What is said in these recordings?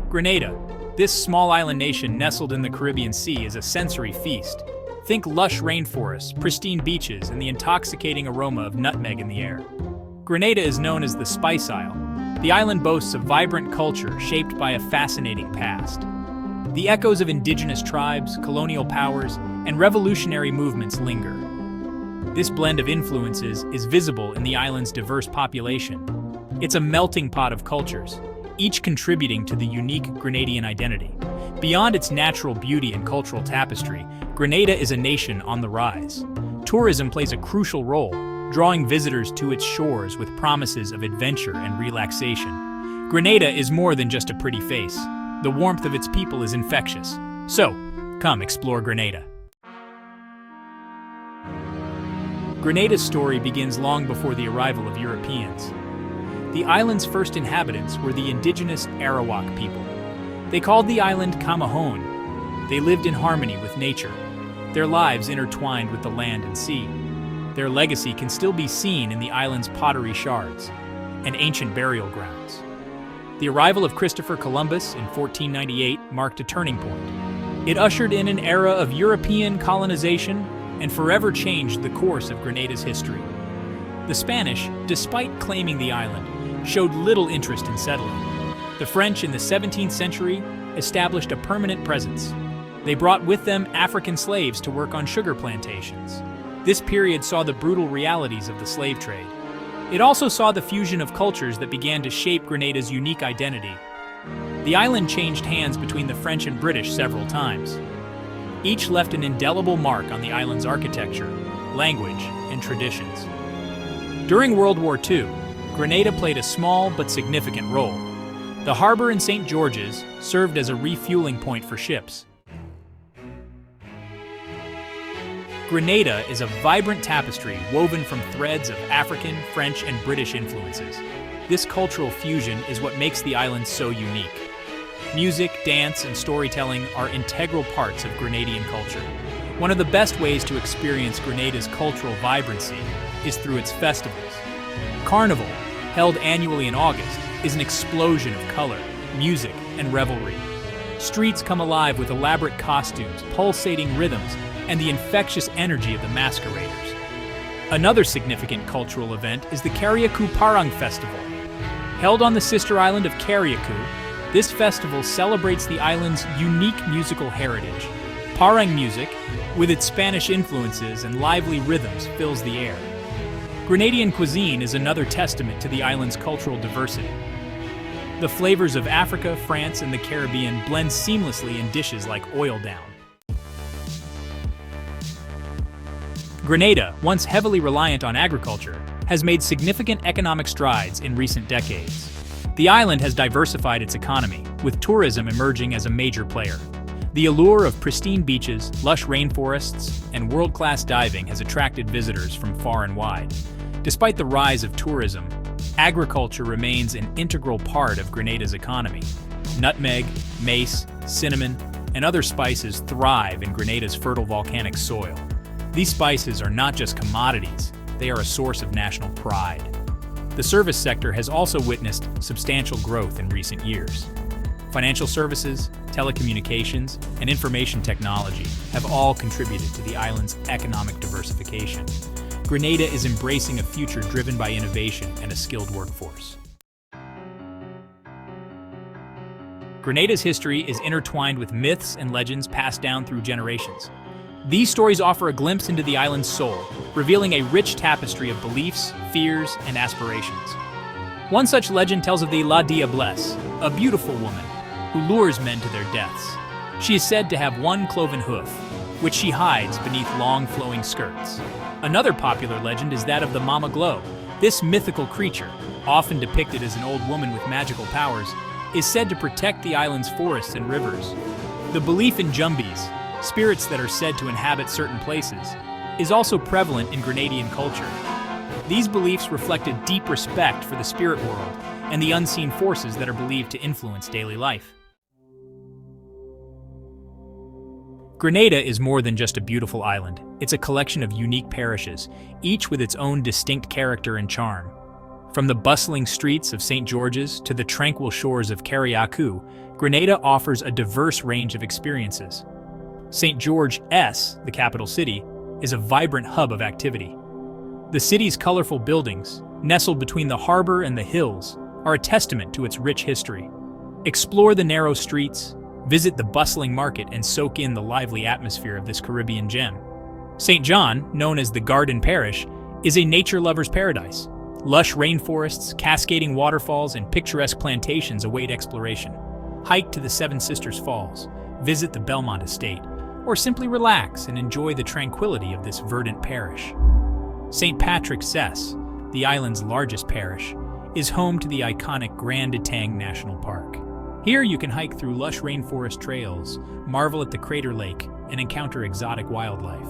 Grenada. This small island nation nestled in the Caribbean Sea is a sensory feast. Think lush rainforests, pristine beaches, and the intoxicating aroma of nutmeg in the air. Grenada is known as the Spice Isle. The island boasts a vibrant culture shaped by a fascinating past. The echoes of indigenous tribes, colonial powers, and revolutionary movements linger. This blend of influences is visible in the island's diverse population. It's a melting pot of cultures, each contributing to the unique Grenadian identity. Beyond its natural beauty and cultural tapestry, Grenada is a nation on the rise. Tourism plays a crucial role, drawing visitors to its shores with promises of adventure and relaxation. Grenada is more than just a pretty face. The warmth of its people is infectious. So, come explore Grenada. Grenada's story begins long before the arrival of Europeans. The island's first inhabitants were the indigenous Arawak people. They called the island Camahone. They lived in harmony with nature, their lives intertwined with the land and sea. Their legacy can still be seen in the island's pottery shards and ancient burial grounds. The arrival of Christopher Columbus in 1498 marked a turning point. It ushered in an era of European colonization and forever changed the course of Grenada's history. The Spanish, despite claiming the island, showed little interest in settling. The French in the 17th century established a permanent presence. They brought with them African slaves to work on sugar plantations. This period saw the brutal realities of the slave trade. It also saw the fusion of cultures that began to shape Grenada's unique identity. The island changed hands between the French and British several times. Each left an indelible mark on the island's architecture, language, and traditions. During World War II, Grenada played a small but significant role. The harbor in St. George's served as a refueling point for ships. Grenada is a vibrant tapestry woven from threads of African, French, and British influences. This cultural fusion is what makes the island so unique. Music, dance, and storytelling are integral parts of Grenadian culture. One of the best ways to experience Grenada's cultural vibrancy is through its festivals. Carnival, held annually in August, is an explosion of color, music, and revelry. Streets come alive with elaborate costumes, pulsating rhythms, and the infectious energy of the masqueraders. Another significant cultural event is the Carriacou Parang Festival. Held on the sister island of Carriacou, this festival celebrates the island's unique musical heritage. Parang music, with its Spanish influences and lively rhythms, fills the air. Grenadian cuisine is another testament to the island's cultural diversity. The flavors of Africa, France, and the Caribbean blend seamlessly in dishes like oil down. Grenada, once heavily reliant on agriculture, has made significant economic strides in recent decades. The island has diversified its economy, with tourism emerging as a major player. The allure of pristine beaches, lush rainforests, and world-class diving has attracted visitors from far and wide. Despite the rise of tourism, agriculture remains an integral part of Grenada's economy. Nutmeg, mace, cinnamon, and other spices thrive in Grenada's fertile volcanic soil. These spices are not just commodities, they are a source of national pride. The service sector has also witnessed substantial growth in recent years. Financial services, telecommunications, and information technology have all contributed to the island's economic diversification. Grenada is embracing a future driven by innovation and a skilled workforce. Grenada's history is intertwined with myths and legends passed down through generations. These stories offer a glimpse into the island's soul, revealing a rich tapestry of beliefs, fears, and aspirations. One such legend tells of the La Diablesse, a beautiful woman who lures men to their deaths. She is said to have one cloven hoof, which she hides beneath long flowing skirts. Another popular legend is that of the Mama Glow. This mythical creature, often depicted as an old woman with magical powers, is said to protect the island's forests and rivers. The belief in Jumbies, spirits that are said to inhabit certain places, is also prevalent in Grenadian culture. These beliefs reflect a deep respect for the spirit world and the unseen forces that are believed to influence daily life. Grenada is more than just a beautiful island. It's a collection of unique parishes, each with its own distinct character and charm. From the bustling streets of St. George's to the tranquil shores of Carriacou, Grenada offers a diverse range of experiences. St. George's, the capital city, is a vibrant hub of activity. The city's colorful buildings, nestled between the harbor and the hills, are a testament to its rich history. Explore the narrow streets, visit the bustling market, and soak in the lively atmosphere of this Caribbean gem. St. John, known as the Garden Parish, is a nature lover's paradise. Lush rainforests, cascading waterfalls, and picturesque plantations await exploration. Hike to the Seven Sisters Falls, visit the Belmont Estate, or simply relax and enjoy the tranquility of this verdant parish. St. Patrick's Cess, the island's largest parish, is home to the iconic Grand Anse National Park. Here you can hike through lush rainforest trails, marvel at the crater lake, and encounter exotic wildlife.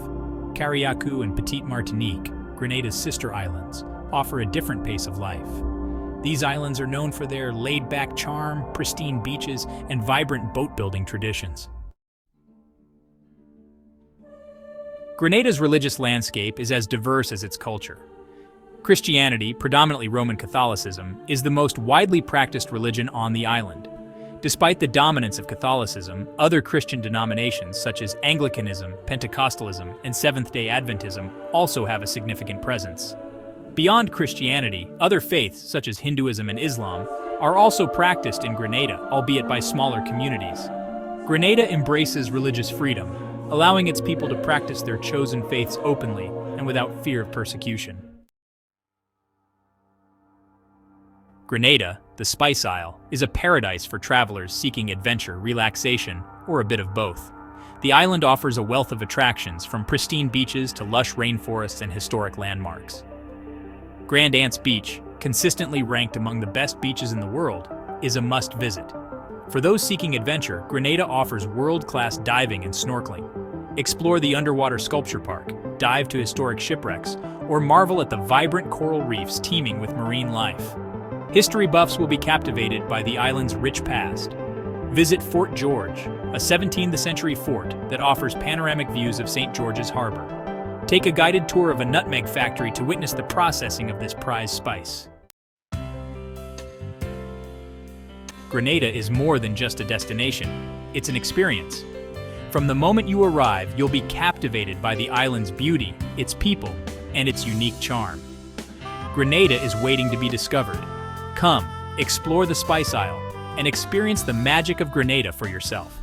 Carriacou and Petite Martinique, Grenada's sister islands, offer a different pace of life. These islands are known for their laid-back charm, pristine beaches, and vibrant boat-building traditions. Grenada's religious landscape is as diverse as its culture. Christianity, predominantly Roman Catholicism, is the most widely practiced religion on the island. Despite the dominance of Catholicism, other Christian denominations such as Anglicanism, Pentecostalism, and Seventh-day Adventism also have a significant presence. Beyond Christianity, other faiths such as Hinduism and Islam are also practiced in Grenada, albeit by smaller communities. Grenada embraces religious freedom, allowing its people to practice their chosen faiths openly and without fear of persecution. Grenada, the Spice Isle, is a paradise for travelers seeking adventure, relaxation, or a bit of both. The island offers a wealth of attractions, from pristine beaches to lush rainforests and historic landmarks. Grand Anse Beach, consistently ranked among the best beaches in the world, is a must-visit. For those seeking adventure, Grenada offers world-class diving and snorkeling. Explore the underwater sculpture park, dive to historic shipwrecks, or marvel at the vibrant coral reefs teeming with marine life. History buffs will be captivated by the island's rich past. Visit Fort George, a 17th-century fort that offers panoramic views of St. George's Harbor. Take a guided tour of a nutmeg factory to witness the processing of this prized spice. Grenada is more than just a destination. It's an experience. From the moment you arrive, you'll be captivated by the island's beauty, its people, and its unique charm. Grenada is waiting to be discovered. Come, explore the Spice Isle, and experience the magic of Grenada for yourself.